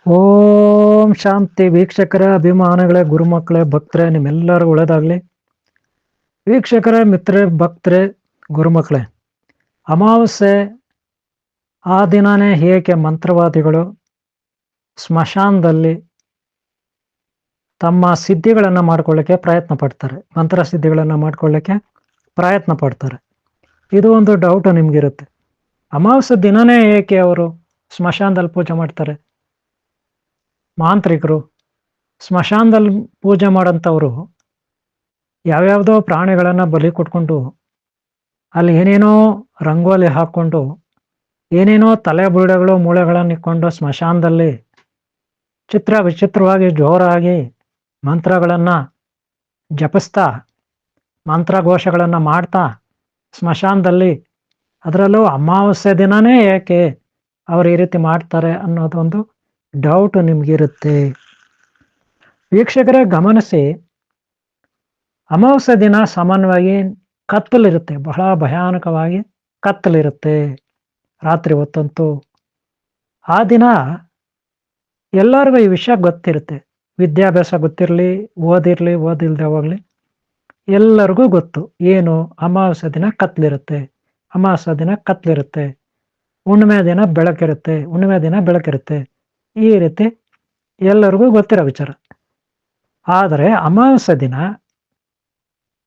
ಓಂ ಶಾಂತಿ ವೀಕ್ಷಕರೇ, ಅಭಿಮಾನಿಗಳೇ, ಗುರುಮಕ್ಕಳೇ, ಭಕ್ತರೇ, ನಿಮ್ಮೆಲ್ಲರೂ ಒಳ್ಳೇದಾಗ್ಲಿ. ವೀಕ್ಷಕರೇ, ಮಿತ್ರರೇ, ಭಕ್ತರೇ, ಗುರುಮಕ್ಕಳೇ, ಅಮಾವಾಸ್ಯೆ ಆ ದಿನನೇ ಹೇಗೆ ಮಂತ್ರವಾದಿಗಳು ಸ್ಮಶಾನದಲ್ಲಿ ತಮ್ಮ ಸಿದ್ಧಿಗಳನ್ನು ಮಾಡ್ಕೊಳ್ಳಿಕ್ಕೆ ಪ್ರಯತ್ನ ಪಡ್ತಾರೆ, ಮಂತ್ರ ಸಿದ್ಧಿಗಳನ್ನು ಮಾಡ್ಕೊಳ್ಳಿಕ್ಕೆ ಪ್ರಯತ್ನ ಪಡ್ತಾರೆ. ಇದು ಒಂದು ಡೌಟ್ ನಿಮ್ಗಿರುತ್ತೆ. ಅಮಾವಾಸ್ಯೆ ದಿನನೇ ಏಕೆ ಅವರು ಸ್ಮಶಾನದಲ್ಲಿ ಪೂಜೆ ಮಾಡ್ತಾರೆ? ಮಾಂತ್ರಿಕರು ಸ್ಮಶಾನದಲ್ಲಿ ಪೂಜೆ ಮಾಡೋಂಥವ್ರು ಯಾವ್ಯಾವುದೋ ಪ್ರಾಣಿಗಳನ್ನು ಬಲಿ ಕೊಟ್ಕೊಂಡು ಅಲ್ಲಿ ಏನೇನೋ ರಂಗೋಲಿ ಹಾಕ್ಕೊಂಡು ಏನೇನೋ ತಲೆ ಬುರುಡೆಗಳು ಮೂಳೆಗಳನ್ನು ಇಟ್ಕೊಂಡು ಸ್ಮಶಾನದಲ್ಲಿ ವಿಚಿತ್ರವಾಗಿ ಜೋರಾಗಿ ಮಂತ್ರಗಳನ್ನು ಜಪಿಸ್ತಾ ಮಂತ್ರಘೋಷಗಳನ್ನು ಮಾಡ್ತಾ ಸ್ಮಶಾನದಲ್ಲಿ, ಅದರಲ್ಲೂ ಅಮಾವಾಸ್ಯೆ ದಿನನೇ ಏಕೆ ಅವರು ಈ ರೀತಿ ಮಾಡ್ತಾರೆ ಅನ್ನೋದೊಂದು ಡೌಟ್ ನಿಮಗಿರುತ್ತೆ. ವೀಕ್ಷಕರೇ ಗಮನಿಸಿ, ಅಮಾವಾಸ್ಯೆ ದಿನ ಸಾಮಾನ್ಯವಾಗಿ ಕತ್ತಲಿರುತ್ತೆ, ಬಹಳ ಭಯಾನಕವಾಗಿ ಕತ್ತಲಿರುತ್ತೆ ರಾತ್ರಿ ಹೊತ್ತಂತೂ. ಆ ದಿನ ಎಲ್ಲರಿಗೂ ಈ ವಿಷಯ ಗೊತ್ತಿರುತ್ತೆ, ವಿದ್ಯಾಭ್ಯಾಸ ಗೊತ್ತಿರಲಿ, ಓದಿಲ್ದೆ ಹೋಗ್ಲಿ, ಎಲ್ಲರಿಗೂ ಗೊತ್ತು ಏನು ಅಮಾವಾಸ್ಯೆ ದಿನ ಕತ್ಲಿರುತ್ತೆ, ಅಮಾವಾಸ್ಯೆ ದಿನ ಕತ್ಲಿರುತ್ತೆ, ಹುಣ್ಣಿಮೆ ದಿನ ಬೆಳಕಿರುತ್ತೆ, ಈ ರೀತಿ ಎಲ್ಲರಿಗೂ ಗೊತ್ತಿರೋ ವಿಚಾರ. ಆದರೆ ಅಮಾವಾಸ್ಯೆ ದಿನ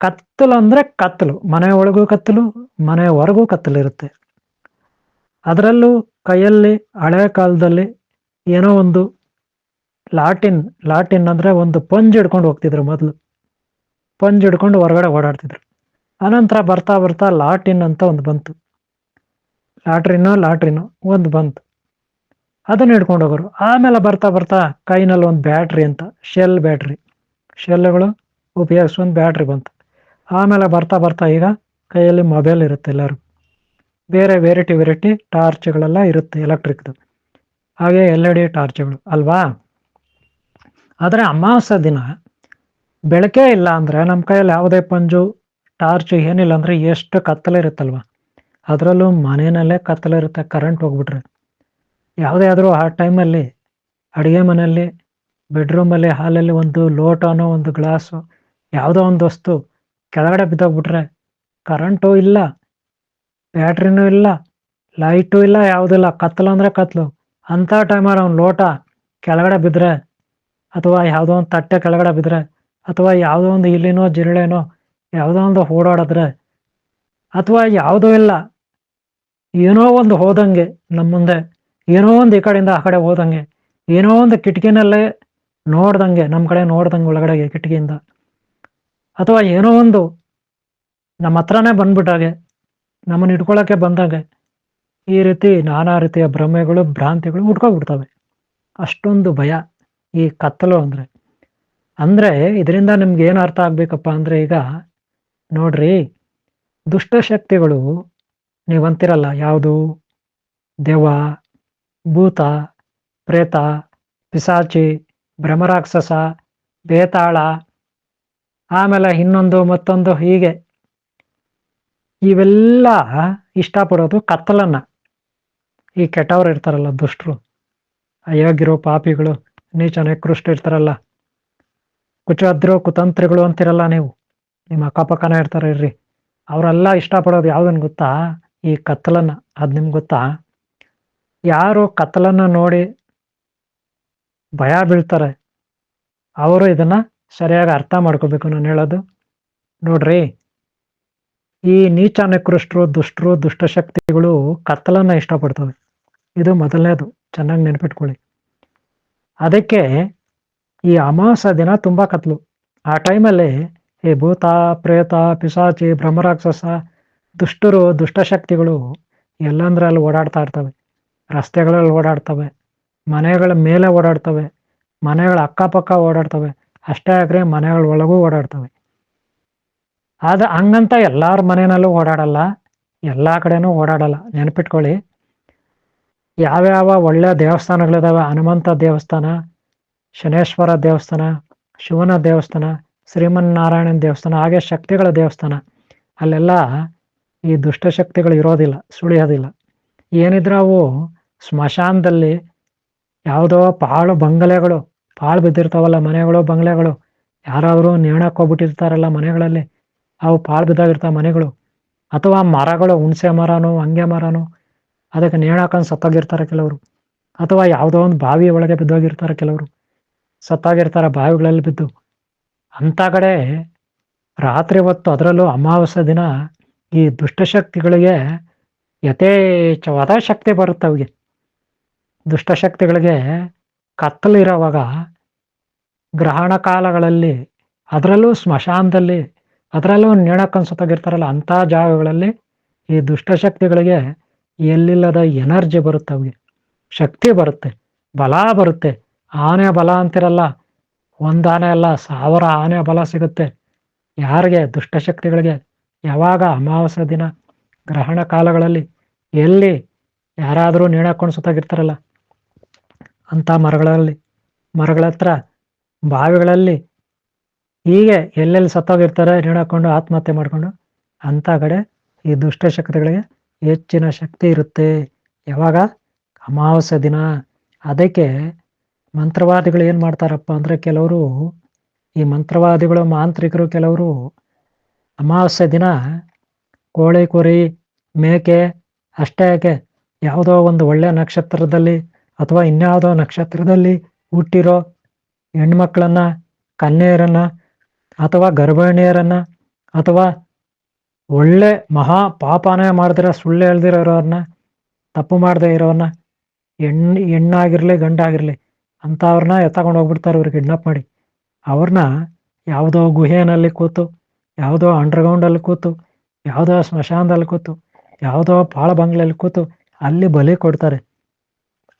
ಕತ್ತಲು ಅಂದ್ರೆ ಕತ್ತಲು, ಮನೆ ಒಳಗೂ ಕತ್ತಲು, ಮನೆ ಹೊರಗೂ ಕತ್ತಲಿರುತ್ತೆ. ಅದರಲ್ಲೂ ಕೈಯಲ್ಲಿ ಹಳೆ ಕಾಲದಲ್ಲಿ ಏನೋ ಒಂದು ಲಾಟಿನ್ ಅಂದ್ರೆ ಒಂದು ಪಂಜ್ ಹಿಡ್ಕೊಂಡು ಹೋಗ್ತಿದ್ರು. ಮೊದಲು ಪಂಜ್ ಹಿಡ್ಕೊಂಡು ಹೊರಗಡೆ ಓಡಾಡ್ತಿದ್ರು. ಅನಂತರ ಬರ್ತಾ ಬರ್ತಾ ಲಾಟಿನ್ ಅಂತ ಒಂದು ಬಂತು, ಲಾಟ್ರಿನೋ ಒಂದು ಬಂತು, ಅದನ್ನ ಹಿಡ್ಕೊಂಡು ಹೋಗೋರು. ಆಮೇಲೆ ಬರ್ತಾ ಬರ್ತಾ ಕೈನಲ್ಲಿ ಒಂದು ಬ್ಯಾಟ್ರಿ ಅಂತ, ಶೆಲ್ಗಳು ಉಪಯೋಗಿಸಿ ಒಂದು ಬ್ಯಾಟ್ರಿ ಬಂತು. ಆಮೇಲೆ ಬರ್ತಾ ಬರ್ತಾ ಈಗ ಕೈಯಲ್ಲಿ ಮೊಬೈಲ್ ಇರುತ್ತೆ ಎಲ್ಲರೂ, ಬೇರೆ ವೆರೈಟಿ ಟಾರ್ಚ್ಗಳೆಲ್ಲ ಇರುತ್ತೆ ಎಲೆಕ್ಟ್ರಿಕ್ದು, ಹಾಗೆ LED ಟಾರ್ಚ್ಗಳು ಅಲ್ವಾ. ಆದರೆ ಅಮಾವಾಸ್ಯೆ ದಿನ ಬೆಳಕೇ ಇಲ್ಲ ಅಂದರೆ ನಮ್ಮ ಕೈಯಲ್ಲಿ ಯಾವುದೇ ಪಂಜು ಟಾರ್ಚ್ ಏನಿಲ್ಲ ಅಂದರೆ ಎಷ್ಟು ಕತ್ತಲಿರುತ್ತಲ್ವ. ಅದರಲ್ಲೂ ಮನೆಯಲ್ಲೇ ಕತ್ತಲಿರುತ್ತೆ, ಕರೆಂಟ್ ಹೋಗ್ಬಿಟ್ರೆ. ಯಾವುದೇ ಆದರೂ ಆ ಟೈಮಲ್ಲಿ ಅಡುಗೆ ಮನೆಯಲ್ಲಿ, ಬೆಡ್ರೂಮಲ್ಲಿ, ಹಾಲಲ್ಲಿ ಒಂದು ಲೋಟನೋ ಒಂದು ಗ್ಲಾಸು ಯಾವುದೋ ಒಂದು ವಸ್ತು ಕೆಳಗಡೆ ಬಿದ್ದೋಗ್ಬಿಟ್ರೆ ಕರೆಂಟು ಇಲ್ಲ, ಬ್ಯಾಟ್ರಿನೂ ಇಲ್ಲ, ಲೈಟು ಇಲ್ಲ, ಯಾವುದಿಲ್ಲ, ಕತ್ತಲು ಅಂದರೆ ಕತ್ತಲು. ಅಂಥ ಟೈಮಲ್ಲಿ ಅವ್ನು ಲೋಟ ಕೆಳಗಡೆ ಬಿದ್ದರೆ, ಅಥವಾ ಯಾವುದೋ ಒಂದು ತಟ್ಟೆ ಕೆಳಗಡೆ ಬಿದ್ದರೆ, ಅಥವಾ ಯಾವುದೋ ಒಂದು ಇಲಿನೋ ಜಿರಳೆನೋ ಯಾವುದೋ ಒಂದು ಓಡಾಡಿದ್ರೆ, ಅಥವಾ ಯಾವುದೂ ಇಲ್ಲ, ಏನೋ ಒಂದು ಹೋದಂಗೆ ನಮ್ಮ ಮುಂದೆ, ಏನೋ ಒಂದು ಈ ಕಡೆಯಿಂದ ಆ ಕಡೆ ಹೋದಂಗೆ, ಏನೋ ಒಂದು ಕಿಟಕಿನಲ್ಲೇ ನೋಡ್ದಂಗೆ, ನಮ್ಮ ಕಡೆ ನೋಡ್ದಂಗೆ ಒಳಗಡೆಗೆ ಕಿಟಕಿಯಿಂದ, ಅಥವಾ ಏನೋ ಒಂದು ನಮ್ಮ ಹತ್ರನೇ ಬಂದ್ಬಿಟ್ಟಾಗೆ, ನಮ್ಮನ್ನು ಇಟ್ಕೊಳ್ಳೋಕ್ಕೆ ಬಂದಾಗೆ, ಈ ರೀತಿ ನಾನಾ ರೀತಿಯ ಭ್ರಮೆಗಳು, ಭ್ರಾಂತಿಗಳು ಹುಟ್ಕೊಬಿಡ್ತವೆ. ಅಷ್ಟೊಂದು ಭಯ ಈ ಕತ್ತಲು ಅಂದರೆ ಇದರಿಂದ ನಿಮ್ಗೆ ಏನು ಅರ್ಥ ಆಗ್ಬೇಕಪ್ಪ ಅಂದರೆ, ಈಗ ನೋಡ್ರಿ, ದುಷ್ಟಶಕ್ತಿಗಳು ನೀವಂತಿರಲ್ಲ, ಯಾವುದು ದೆವ್ವ, ಭೂತ, ಪ್ರೇತ, ಪಿಸಾಚಿ, ಭ್ರಮರಾಕ್ಷಸ, ಬೇತಾಳ, ಆಮೇಲೆ ಇನ್ನೊಂದು ಮತ್ತೊಂದು, ಹೀಗೆ ಇವೆಲ್ಲ ಇಷ್ಟಪಡೋದು ಕತ್ತಲನ್ನ. ಈ ಕೆಟ್ಟವ್ರು ಇರ್ತಾರಲ್ಲ, ದುಷ್ಟರು, ಅಯೋಗ್ಯರು, ಪಾಪಿಗಳು, ನೀಚ ನಿಕೃಷ್ಟ ಇರ್ತಾರಲ್ಲ, ಕುಚದ್ರೋ ಕುತಂತ್ರಿಗಳು ಅಂತಿರಲ್ಲ ನೀವು, ನಿಮ್ಮ ಅಕ್ಕಪಕ್ಕನೇ ಇರ್ತಾರೆ ಇರ್ರಿ, ಅವರೆಲ್ಲ ಇಷ್ಟಪಡೋದು ಯಾವುದನ್ನು ಗೊತ್ತಾ? ಈ ಕತ್ತಲನ್ನ. ಅದು ನಿಮ್ಗೆ ಗೊತ್ತಾ? ಯಾರು ಕತ್ತಲನ್ನ ನೋಡಿ ಭಯ ಬೀಳ್ತಾರೆ ಅವರು ಇದನ್ನ ಸರಿಯಾಗಿ ಅರ್ಥ ಮಾಡ್ಕೋಬೇಕು. ನಾನು ಹೇಳೋದು ನೋಡ್ರಿ, ಈ ನೀಚ ನಿಕೃಷ್ಟರು, ದುಷ್ಟಶಕ್ತಿಗಳು ಕತ್ತಲನ್ನ ಇಷ್ಟಪಡ್ತವೆ. ಇದು ಮೊದಲನೇದು, ಚೆನ್ನಾಗಿ ನೆನಪಿಟ್ಕೊಳ್ಳಿ. ಅದಕ್ಕೆ ಈ ಅಮಾವಾಸ್ಯೆ ದಿನ ತುಂಬ ಕತ್ಲು. ಆ ಟೈಮಲ್ಲಿ ಈ ಭೂತ, ಪ್ರೇತ, ಪಿಸಾಚಿ, ಭ್ರಮರಾಕ್ಷಸ, ದುಷ್ಟರು, ದುಷ್ಟಶಕ್ತಿಗಳು ಎಲ್ಲಂದ್ರಲ್ಲಿ ಓಡಾಡ್ತಾ ಇರ್ತವೆ. ರಸ್ತೆಗಳಲ್ಲಿ ಓಡಾಡ್ತವೆ, ಮನೆಗಳ ಮೇಲೆ ಓಡಾಡ್ತವೆ, ಮನೆಗಳ ಅಕ್ಕಪಕ್ಕ ಓಡಾಡ್ತವೆ, ಅಷ್ಟೇ ಆಗ್ರೆ ಮನೆಗಳ ಒಳಗೂ ಓಡಾಡ್ತವೆ. ಹಂಗಂತ ಎಲ್ಲಾರ ಮನೆಯಲ್ಲೂ ಓಡಾಡಲ್ಲ, ಎಲ್ಲ ಕಡೆನೂ ಓಡಾಡಲ್ಲ. ನೆನಪಿಟ್ಕೊಳ್ಳಿ, ಯಾವ್ಯಾವ ಒಳ್ಳೆ ದೇವಸ್ಥಾನಗಳಿದಾವೆ, ಹನುಮಂತ ದೇವಸ್ಥಾನ, ಶನೇಶ್ವರ ದೇವಸ್ಥಾನ, ಶಿವನ ದೇವಸ್ಥಾನ, ಶ್ರೀಮನ್ನಾರಾಯಣನ ದೇವಸ್ಥಾನ, ಹಾಗೆ ಶಕ್ತಿಗಳ ದೇವಸ್ಥಾನ, ಅಲ್ಲೆಲ್ಲ ಈ ದುಷ್ಟಶಕ್ತಿಗಳು ಇರೋದಿಲ್ಲ, ಸುಳಿಯೋದಿಲ್ಲ. ಏನಿದ್ರೆ ಅವು ಸ್ಮಶಾನದಲ್ಲಿ ಯಾವುದೋ ಪಾಳು ಬಂಗಲೆಗಳು, ಪಾಳು ಬಿದ್ದಿರ್ತಾವಲ್ಲ ಮನೆಗಳು ಬಂಗಲೆಗಳು, ಯಾರಾದರೂ ನೇಣಕ್ಕೆ ಹೋಗ್ಬಿಟ್ಟಿರ್ತಾರಲ್ಲ ಮನೆಗಳಲ್ಲಿ, ಅವು ಪಾಳು ಬಿದ್ದಾಗಿರ್ತಾವ ಮನೆಗಳು. ಅಥವಾ ಮರಗಳು, ಹುಣಸೆ ಮರನೋ ಹಂಗೆ ಮರನೋ, ಅದಕ್ಕೆ ನೇಣಾಕೊಂಡು ಸತ್ತೋಗಿರ್ತಾರೆ ಕೆಲವರು. ಅಥವಾ ಯಾವುದೋ ಒಂದು ಬಾವಿ ಒಳಗೆ ಬಿದ್ದೋಗಿರ್ತಾರೆ ಕೆಲವರು, ಸತ್ತಾಗಿರ್ತಾರೆ ಬಾವಿಗಳಲ್ಲಿ ಬಿದ್ದು. ಅಂಥ ಕಡೆ ರಾತ್ರಿ ಹೊತ್ತು, ಅದರಲ್ಲೂ ಅಮಾವಾಸ್ಯೆ ದಿನ, ಈ ದುಷ್ಟಶಕ್ತಿಗಳಿಗೆ ಯಥೇಚ್ಛವಾದ ಶಕ್ತಿ ಬರುತ್ತೆ. ಅವಿಗೆ ದುಷ್ಟಶಕ್ತಿಗಳಿಗೆ ಕತ್ತಲಿರೋವಾಗ, ಗ್ರಹಣ ಕಾಲಗಳಲ್ಲಿ, ಅದರಲ್ಲೂ ಸ್ಮಶಾನದಲ್ಲಿ, ಅದರಲ್ಲೂ ನೇಣಕ್ಕೆ ಸತ್ತೋಗಿರ್ತಾರಲ್ಲ ಅಂಥ ಜಾಗಗಳಲ್ಲಿ ಈ ದುಷ್ಟಶಕ್ತಿಗಳಿಗೆ ಎಲ್ಲಿಲ್ಲದ ಎನರ್ಜಿ ಬರುತ್ತೆ, ಅವಿಗೆ ಶಕ್ತಿ ಬರುತ್ತೆ, ಬಲ ಬರುತ್ತೆ. ಆನೆ ಬಲ ಅಂತಿರಲ್ಲ, ಒಂದು ಆನೆ ಅಲ್ಲ 1000 ಆನೆ ಬಲ ಸಿಗುತ್ತೆ. ಯಾರಿಗೆ? ದುಷ್ಟಶಕ್ತಿಗಳಿಗೆ. ಯಾವಾಗ? ಅಮಾವಾಸ್ಯೆ ದಿನ, ಗ್ರಹಣ ಕಾಲಗಳಲ್ಲಿ, ಎಲ್ಲಿ ಯಾರಾದರೂ ನೇಣಾಕೊಂಡು ಸುತ್ತಾಗಿರ್ತಾರಲ್ಲ ಅಂಥ ಮರಗಳ ಹತ್ರ, ಬಾವಿಗಳಲ್ಲಿ, ಹೀಗೆ ಎಲ್ಲೆಲ್ಲಿ ಸತ್ತೋಗಿರ್ತಾರೆ ನೇಣಾಕೊಂಡು ಆತ್ಮಹತ್ಯೆ ಮಾಡಿಕೊಂಡು, ಅಂಥ ಕಡೆ ಈ ದುಷ್ಟಶಕ್ತಿಗಳಿಗೆ ಹೆಚ್ಚಿನ ಶಕ್ತಿ ಇರುತ್ತೆ. ಯಾವಾಗ? ಅಮಾವಾಸ್ಯೆ ದಿನ. ಅದಕ್ಕೆ ಮಂತ್ರವಾದಿಗಳು ಏನು ಮಾಡ್ತಾರಪ್ಪ ಅಂದರೆ, ಕೆಲವರು ಈ ಮಂತ್ರವಾದಿಗಳು, ಮಾಂತ್ರಿಕರು ಕೆಲವರು ಅಮಾವಾಸ್ಯೆ ದಿನ ಕೋಳಿ, ಕುರಿ, ಮೇಕೆ ಅಷ್ಟೇ ಯಾಕೆ, ಯಾವುದೋ ಒಂದು ಒಳ್ಳೆಯ ನಕ್ಷತ್ರದಲ್ಲಿ ಅಥವಾ ಇನ್ಯಾವುದೋ ನಕ್ಷತ್ರದಲ್ಲಿ ಹುಟ್ಟಿರೋ ಹೆಣ್ಮಕ್ಳನ್ನ, ಕನ್ಯೆಯರನ್ನ, ಅಥವಾ ಗರ್ಭಿಣಿಯರನ್ನ, ಅಥವಾ ಒಳ್ಳೆ ಮಹಾ ಪಾಪನೇ ಮಾಡಿದ್ರೆ, ಸುಳ್ಳು ಹೇಳ್ದಿರೋರನ್ನ, ತಪ್ಪು ಮಾಡದೇ ಇರೋರನ್ನ, ಹೆಣ್ಣಾಗಿರ್ಲಿ ಗಂಡಾಗಿರ್ಲಿ ಅಂಥವ್ರನ್ನ ಎತ್ತಕೊಂಡು ಹೋಗ್ಬಿಡ್ತಾರೆ ಇವ್ರು ಕಿಡ್ನಾಪ್ ಮಾಡಿ. ಅವ್ರನ್ನ ಯಾವುದೋ ಗುಹೆಯಲ್ಲಿ ಕೂತು, ಯಾವುದೋ ಅಂಡರ್ಗ್ರೌಂಡಲ್ಲಿ ಕೂತು, ಯಾವುದೋ ಸ್ಮಶಾನದಲ್ಲಿ ಕೂತು, ಯಾವುದೋ ಪಾಳ ಬಂಗ್ಲೆಯಲ್ಲಿ ಕೂತು ಅಲ್ಲಿ ಬಲಿ ಕೊಡ್ತಾರೆ.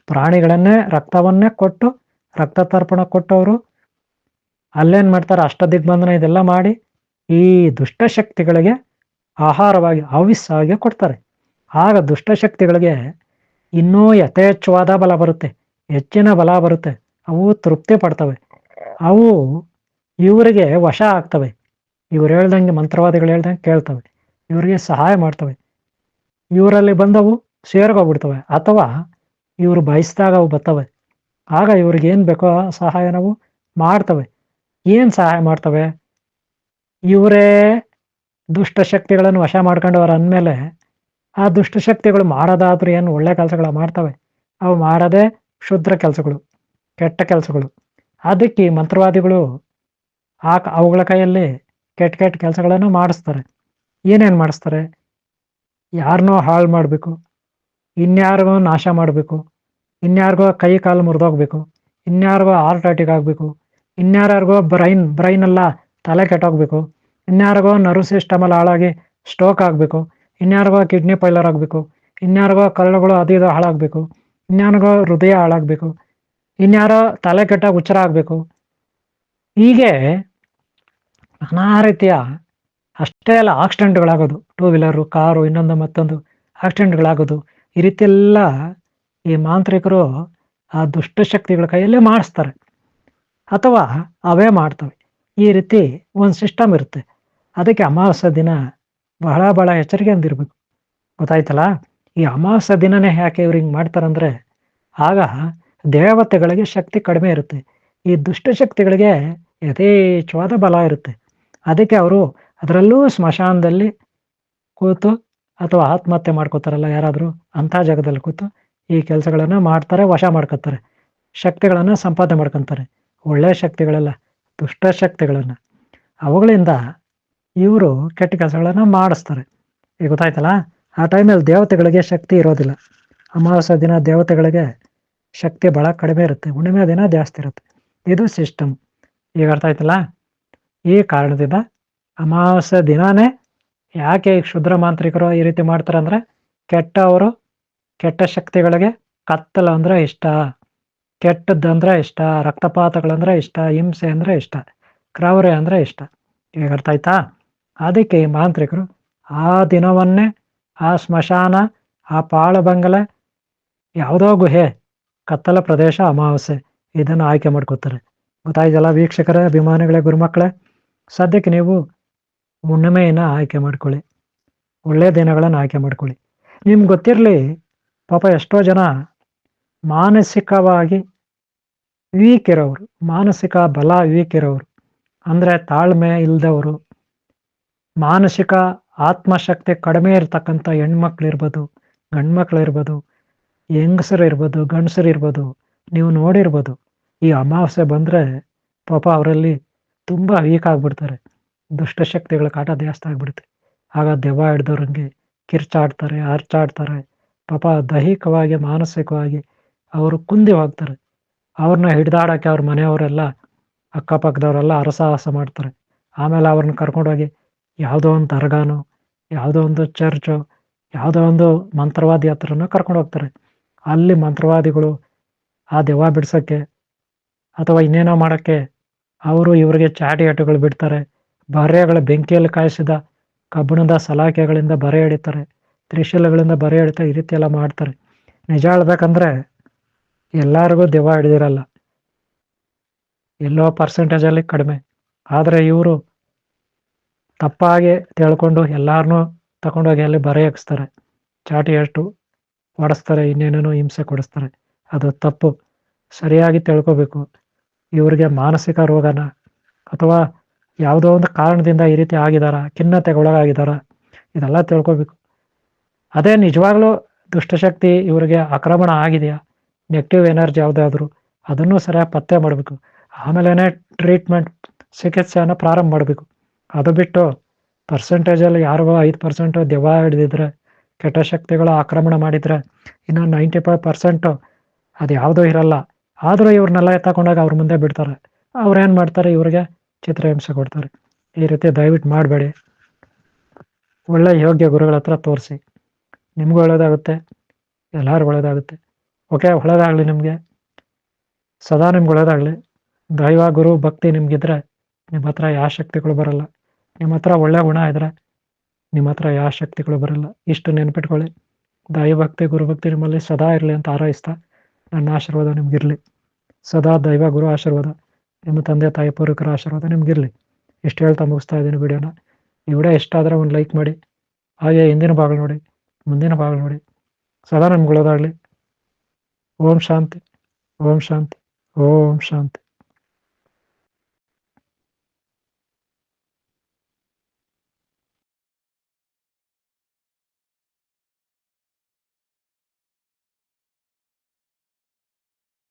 ಪ್ರಾಣಿಗಳನ್ನೇ, ರಕ್ತವನ್ನೇ ಕೊಟ್ಟು, ರಕ್ತ ತರ್ಪಣ ಕೊಟ್ಟವರು ಅಲ್ಲೇನು ಮಾಡ್ತಾರೆ, ಅಷ್ಟದಿಗ್ಬಂಧನ ಇದೆಲ್ಲ ಮಾಡಿ ಈ ದುಷ್ಟಶಕ್ತಿಗಳಿಗೆ ಆಹಾರವಾಗಿ, ಆವಿಸ್ಸಾಗಿ ಕೊಡ್ತಾರೆ. ಆಗ ದುಷ್ಟಶಕ್ತಿಗಳಿಗೆ ಇನ್ನೂ ಯಥೇಚ್ಛವಾದ ಬಲ ಬರುತ್ತೆ, ಹೆಚ್ಚಿನ ಬಲ ಬರುತ್ತೆ. ಅವು ತೃಪ್ತಿ ಪಡ್ತವೆ, ಅವು ಇವರಿಗೆ ವಶ ಆಗ್ತವೆ. ಇವ್ರು ಹೇಳ್ದಂಗೆ, ಮಂತ್ರವಾದಿಗಳು ಹೇಳ್ದಂಗೆ ಕೇಳ್ತವೆ, ಇವರಿಗೆ ಸಹಾಯ ಮಾಡ್ತವೆ. ಇವರಲ್ಲಿ ಬಂದವು ಸೇರ್ಗೋಗ್ಬಿಡ್ತವೆ, ಅಥವಾ ಇವರು ಬಯಸಿದಾಗ ಅವು ಬರ್ತವೆ. ಆಗ ಇವ್ರಿಗೆ ಏನು ಬೇಕೋ ಸಹಾಯ ನಾವು ಮಾಡ್ತವೆ. ಏನು ಸಹಾಯ ಮಾಡ್ತವೆ? ಇವರೇ ದುಷ್ಟಶಕ್ತಿಗಳನ್ನು ವಶ ಮಾಡ್ಕೊಂಡವ್ರು ಅಂದಮೇಲೆ, ಆ ದುಷ್ಟಶಕ್ತಿಗಳು ಮಾಡೋದಾದ್ರೂ ಏನು ಒಳ್ಳೆ ಕೆಲಸಗಳು ಮಾಡ್ತವೆ? ಅವು ಮಾಡದೆ ಕ್ಷುದ್ರ ಕೆಲಸಗಳು, ಕೆಟ್ಟ ಕೆಲಸಗಳು. ಅದಕ್ಕೆ ಈ ಮಂತ್ರವಾದಿಗಳು ಅವುಗಳ ಕೈಯಲ್ಲಿ ಕೆಟ್ಟ ಕೆಟ್ಟ ಕೆಲಸಗಳನ್ನು ಮಾಡಿಸ್ತಾರೆ. ಏನೇನು ಮಾಡಿಸ್ತಾರೆ? ಯಾರನ್ನೋ ಹಾಳು ಮಾಡಬೇಕು, ಇನ್ಯಾರಿಗೋ ನಾಶ ಮಾಡಬೇಕು, ಇನ್ಯಾರಿಗೋ ಕೈ ಕಾಲು ಮುರಿದೋಗ್ಬೇಕು, ಇನ್ಯಾರಿಗೋ ಹಾರ್ಟ್ ಅಟ್ಯಾಕ್ ಆಗಬೇಕು, ಇನ್ಯಾರಿಗೋ ಬ್ರೈನೆಲ್ಲ ತಲೆ ಕೆಟ್ಟೋಗ್ಬೇಕು, ಇನ್ಯಾರಿಗೋ ನರ್ವ್ ಸಿಸ್ಟಮ್ ಎಲ್ಲ ಹಾಳಾಗಿ ಸ್ಟ್ರೋಕ್ ಆಗಬೇಕು, ಇನ್ಯಾರಿಗೋ ಕಿಡ್ನಿ ಫೈಲರ್ ಆಗಬೇಕು, ಇನ್ಯಾರಿಗೋ ಕರಳುಗಳು ಅದು ಇದು ಹಾಳಾಗಬೇಕು, ಇನ್ಯಾರಿಗೋ ಹೃದಯ ಹಾಳಾಗಬೇಕು, ಇನ್ಯಾರೋ ತಲೆ ಕೆಟ್ಟಾಗ ಹುಚ್ಚರ ಆಗಬೇಕು. ಹೀಗೆ ನಾನಾ ರೀತಿಯ, ಅಷ್ಟೇ ಅಲ್ಲ ಆಕ್ಸಿಡೆಂಟ್ಗಳಾಗೋದು, 2 ವೀಲರು, ಕಾರು, ಇನ್ನೊಂದು ಮತ್ತೊಂದು ಆಕ್ಸಿಡೆಂಟ್ಗಳಾಗೋದು. ಈ ರೀತಿ ಎಲ್ಲ ಈ ಮಾಂತ್ರಿಕರು ಆ ದುಷ್ಟಶಕ್ತಿಗಳ ಕೈಯಲ್ಲೇ ಮಾಡಿಸ್ತಾರೆ, ಅಥವಾ ಅವೇ ಮಾಡ್ತವೆ. ಈ ರೀತಿ ಒಂದು ಸಿಸ್ಟಮ್ ಇರುತ್ತೆ. ಅದಕ್ಕೆ ಅಮಾವಾಸ್ಯೆ ದಿನ ಬಹಳ ಬಹಳ ಎಚ್ಚರಿಕೆಯಿಂದ ಇರಬೇಕು. ಗೊತ್ತಾಯ್ತಲ್ಲ? ಈ ಅಮಾವಾಸ್ಯೆ ದಿನನೇ ಯಾಕೆ ಇವ್ರು ಹಿಂಗೆ ಮಾಡ್ತಾರಂದ್ರೆ, ಆಗ ದೇವತೆಗಳಿಗೆ ಶಕ್ತಿ ಕಡಿಮೆ ಇರುತ್ತೆ, ಈ ದುಷ್ಟಶಕ್ತಿಗಳಿಗೆ ಯಥೇಚ್ಛವಾದ ಬಲ ಇರುತ್ತೆ. ಅದಕ್ಕೆ ಅವರು ಅದರಲ್ಲೂ ಸ್ಮಶಾನದಲ್ಲಿ ಕೂತು, ಅಥವಾ ಆತ್ಮಹತ್ಯೆ ಮಾಡ್ಕೋತಾರಲ್ಲ ಯಾರಾದರೂ, ಅಂಥ ಜಾಗದಲ್ಲಿ ಕೂತು ಈ ಕೆಲಸಗಳನ್ನು ಮಾಡ್ತಾರೆ, ವಶ ಮಾಡ್ಕೊತಾರೆ, ಶಕ್ತಿಗಳನ್ನು ಸಂಪಾದನೆ ಮಾಡ್ಕೊತಾರೆ. ಒಳ್ಳೆಯ ಶಕ್ತಿಗಳೆಲ್ಲ, ದುಷ್ಟಶಕ್ತಿಗಳನ್ನು, ಅವುಗಳಿಂದ ಇವರು ಕೆಟ್ಟ ಕೆಲಸಗಳನ್ನು ಮಾಡಿಸ್ತಾರೆ. ಈಗ ಗೊತ್ತಾಯ್ತಲ್ಲ? ಆ ಟೈಮಲ್ಲಿ ದೇವತೆಗಳಿಗೆ ಶಕ್ತಿ ಇರೋದಿಲ್ಲ. ಅಮಾವಾಸ್ಯೆ ದಿನ ದೇವತೆಗಳಿಗೆ ಶಕ್ತಿ ಭಾಳ ಕಡಿಮೆ ಇರುತ್ತೆ, ಹುಣ್ಣಿಮೆ ದಿನ ಜಾಸ್ತಿ ಇರುತ್ತೆ. ಇದು ಸಿಸ್ಟಮ್. ಈಗ ಅರ್ಥ ಆಯ್ತಲ್ಲ? ಈ ಕಾರಣದಿಂದ ಅಮಾವಾಸ್ಯೆ ದಿನಾನೇ ಯಾಕೆ ಈ ಕ್ಷುದ್ರ ಮಾಂತ್ರಿಕರು ಈ ರೀತಿ ಮಾಡ್ತಾರೆ ಅಂದರೆ, ಕೆಟ್ಟವರು, ಕೆಟ್ಟ ಶಕ್ತಿಗಳಿಗೆ ಕತ್ತಲು ಅಂದರೆ ಇಷ್ಟ, ಕೆಟ್ಟದ್ದಂದ್ರೆ ಇಷ್ಟ, ರಕ್ತಪಾತಗಳಂದ್ರೆ ಇಷ್ಟ, ಹಿಂಸೆ ಅಂದರೆ ಇಷ್ಟ, ಕ್ರೌರ್ಯ ಅಂದರೆ ಇಷ್ಟ. ಈಗ ಅರ್ಥ ಆಯ್ತಾ? ಅದಕ್ಕೆ ಈ ಮಾಂತ್ರಿಕರು ಆ ದಿನವನ್ನೇ ಆ ಸ್ಮಶಾನ, ಆ ಪಾಳು ಬಂಗಲೆ, ಯಾವುದೋ ಗುಹೆ, ಕತ್ತಲ ಪ್ರದೇಶ, ಅಮಾವಾಸ್ಯೆ, ಇದನ್ನು ಆಯ್ಕೆ ಮಾಡ್ಕೋತಾರೆ. ಗೊತ್ತಾಯ್ತಲ್ಲ ವೀಕ್ಷಕರೇ, ಅಭಿಮಾನಿಗಳೇ, ಗುರುಮಕ್ಕಳೇ? ಸದ್ಯಕ್ಕೆ ನೀವು ಹುಣ್ಣಿಮೆಯನ್ನು ಆಯ್ಕೆ ಮಾಡ್ಕೊಳ್ಳಿ, ಒಳ್ಳೆಯ ದಿನಗಳನ್ನು ಆಯ್ಕೆ ಮಾಡ್ಕೊಳ್ಳಿ. ನಿಮ್ಗೆ ಗೊತ್ತಿರಲಿ, ಪಾಪ ಎಷ್ಟೋ ಜನ ಮಾನಸಿಕವಾಗಿ ವೀಕ್ ಇರೋರು, ಮಾನಸಿಕ ಬಲ ವೀಕ್ ಇರೋರು, ಅಂದರೆ ತಾಳ್ಮೆ ಇಲ್ದವರು, ಮಾನಸಿಕ ಆತ್ಮಶಕ್ತಿ ಕಡಿಮೆ ಇರ್ತಕ್ಕಂಥ ಹೆಣ್ಮಕ್ಳು ಇರ್ಬೋದು, ಗಂಡ್ಮಕ್ಳು ಇರ್ಬೋದು, ಹೆಂಗಸರು ಇರ್ಬೋದು, ಗಂಡಸರು ಇರ್ಬೋದು. ನೀವು ನೋಡಿರ್ಬೋದು, ಈ ಅಮಾವಾಸ್ಯೆ ಬಂದರೆ ಪಾಪ ಅವರಲ್ಲಿ ತುಂಬ ವೀಕ್ ಆಗಿಬಿಡ್ತಾರೆ. ದುಷ್ಟಶಕ್ತಿಗಳ ಕಾಟ ಜಾಸ್ತಿ ಆಗಿಬಿಡುತ್ತೆ. ಆಗ ದೆವ್ವ ಹಿಡ್ದವ್ರಂಗೆ ಕಿರ್ಚಾಡ್ತಾರೆ, ಅರ್ಚಾಡ್ತಾರೆ. ಪಾಪ ದೈಹಿಕವಾಗಿ ಮಾನಸಿಕವಾಗಿ ಅವರು ಕುಂದಿ ಹೋಗ್ತಾರೆ. ಅವ್ರನ್ನ ಹಿಡ್ದಾಡೋಕ್ಕೆ ಅವ್ರ ಮನೆಯವರೆಲ್ಲ ಅಕ್ಕಪಕ್ಕದವರೆಲ್ಲ ಹರಸಾಹಸ ಮಾಡ್ತಾರೆ. ಆಮೇಲೆ ಅವ್ರನ್ನ ಕರ್ಕೊಂಡೋಗಿ ಯಾವುದೋ ಒಂದು ದರ್ಗಾನೋ, ಯಾವುದೋ ಒಂದು ಚರ್ಚೋ, ಯಾವುದೋ ಒಂದು ಮಂತ್ರವಾದಿ ಹತ್ರನೋ ಕರ್ಕೊಂಡು ಹೋಗ್ತಾರೆ. ಅಲ್ಲಿ ಮಂತ್ರವಾದಿಗಳು ಆ ದೆವ್ವ ಬಿಡ್ಸೋಕ್ಕೆ ಅಥವಾ ಇನ್ನೇನೋ ಮಾಡೋಕ್ಕೆ ಅವರು ಇವರಿಗೆ ಚಾಟಿ ಏಟುಗಳು ಬಿಡ್ತಾರೆ. ಬರೆಗಳ ಬೆಂಕಿಯಲ್ಲಿ ಕಾಯಿಸಿದ ಕಬ್ಬಿಣದ ಸಲಾಕೆಗಳಿಂದ ಬರೆ ಎಳಿತಾರೆ, ತ್ರಿಶೂಲಗಳಿಂದ ಬರೆ ಎಳಿತಾರೆ. ಈ ರೀತಿ ಎಲ್ಲ ಮಾಡ್ತಾರೆ. ನಿಜ ಹೇಳ್ಬೇಕಂದ್ರೆ ಎಲ್ಲರಿಗೂ ದೆವ್ವ ಹಿಡಿದಿರಲ್ಲ, ಎಲ್ಲೋ ಪರ್ಸೆಂಟೇಜಲ್ಲಿ ಕಡಿಮೆ. ಆದರೆ ಇವರು ತಪ್ಪಾಗಿ ತಿಳ್ಕೊಂಡು ಎಲ್ಲರನ್ನೂ ತಗೊಂಡೋಗಿ ಅಲ್ಲಿ ಬರೆ ಹಾಕಿಸ್ತಾರೆ, ಚಾಟಿ ಏಟು ಹೊಡೆಸ್ತಾರೆ, ಇನ್ನೇನೇನೋ ಹಿಂಸೆ ಕೊಡಿಸ್ತಾರೆ. ಅದು ತಪ್ಪು. ಸರಿಯಾಗಿ ತಿಳ್ಕೊಬೇಕು. ಇವ್ರಿಗೆ ಮಾನಸಿಕ ರೋಗನ ಅಥವಾ ಯಾವುದೋ ಒಂದು ಕಾರಣದಿಂದ ಈ ರೀತಿ ಆಗಿದಾರ, ಖಿನ್ನತೆಗೆ ಒಳಗಾಗಿದಾರ, ಇದೆಲ್ಲ ತಿಳ್ಕೊಬೇಕು. ಅದೇ ನಿಜವಾಗ್ಲೂ ದುಷ್ಟಶಕ್ತಿ ಇವರಿಗೆ ಆಕ್ರಮಣ ಆಗಿದೆಯಾ, ನೆಗೆಟಿವ್ ಎನರ್ಜಿ ಯಾವುದಾದ್ರೂ, ಅದನ್ನು ಸರಿಯಾಗಿ ಪತ್ತೆ ಮಾಡಬೇಕು. ಆಮೇಲೆ ಟ್ರೀಟ್ಮೆಂಟ್ ಚಿಕಿತ್ಸೆಯನ್ನು ಪ್ರಾರಂಭ ಮಾಡಬೇಕು. ಅದು ಬಿಟ್ಟು ಪರ್ಸೆಂಟೇಜಲ್ಲಿ ಯಾರಿಗೋ 5% ದೆವ್ವ ಹಿಡಿದಿದ್ರೆ, ಕೆಟ್ಟ ಶಕ್ತಿಗಳು ಆಕ್ರಮಣ ಮಾಡಿದರೆ, ಇನ್ನು 95% ಅದು ಯಾವುದೂ ಇರಲ್ಲ. ಆದರೂ ಇವ್ರನ್ನೆಲ್ಲ ತಗೊಂಡಾಗ ಅವ್ರ ಮುಂದೆ ಬಿಡ್ತಾರೆ. ಅವ್ರೇನು ಮಾಡ್ತಾರೆ, ಇವ್ರಿಗೆ ಚಿತ್ರಹಿಂಸೆ ಕೊಡ್ತಾರೆ. ಈ ರೀತಿ ದಯವಿಟ್ಟು ಮಾಡಬೇಡಿ. ಒಳ್ಳೆ ಯೋಗ್ಯ ಗುರುಗಳ ಹತ್ರ ತೋರಿಸಿ, ನಿಮಗೂ ಒಳ್ಳೆಯದಾಗುತ್ತೆ, ಎಲ್ಲರಿಗೂ ಒಳ್ಳೆಯದಾಗುತ್ತೆ. ಓಕೆ, ಒಳ್ಳೆಯದಾಗಲಿ ನಿಮಗೆ, ಸದಾ ನಿಮ್ಗೆ ಒಳ್ಳೆಯದಾಗಲಿ. ದೈವ ಗುರು ಭಕ್ತಿ ನಿಮಗಿದ್ರೆ ನಿಮ್ಮ ಹತ್ರ ಯಾವ ಶಕ್ತಿಗಳು ಬರಲ್ಲ. ನಿಮ್ಮ ಹತ್ರ ಒಳ್ಳೆ ಗುಣ ಇದ್ದರೆ ನಿಮ್ಮ ಹತ್ರ ಯಾವ ಶಕ್ತಿಗಳು ಬರಲ್ಲ. ಇಷ್ಟು ನೆನ್ಪಿಟ್ಕೊಳ್ಳಿ. ದೈವಭಕ್ತಿ ಗುರುಭಕ್ತಿ ನಿಮ್ಮಲ್ಲಿ ಸದಾ ಇರಲಿ ಅಂತ ಹಾರೈಸ್ತಾ ನನ್ನ ಆಶೀರ್ವಾದ ನಿಮಗಿರಲಿ. ಸದಾ ದೈವ ಗುರು ಆಶೀರ್ವಾದ, ನಿಮ್ಮ ತಂದೆ ತಾಯಿ ಪೂರ್ವಿಕರ ಆಶೀರ್ವಾದ ನಿಮಗಿರಲಿ. ಇಷ್ಟು ಹೇಳ್ತಾ ಮುಗಿಸ್ತಾ ಇದ್ದೀನಿ ವಿಡಿಯೋನ. ಈ ವಿಡಿಯೋ ಇಷ್ಟ ಆದರೆ ಒಂದು ಲೈಕ್ ಮಾಡಿ. ಹಾಗೆ ಹಿಂದಿನ ಭಾಗ ನೋಡಿ, ಮುಂದಿನ ಭಾಗ ನೋಡಿ. ಸದಾ ನಿಮ್ಗೆ ಒಳ್ಳೆಯದಾಗಲಿ. ಓಂ ಶಾಂತಿ, ಓಂ ಶಾಂತಿ, ಓಂ ಶಾಂತಿ.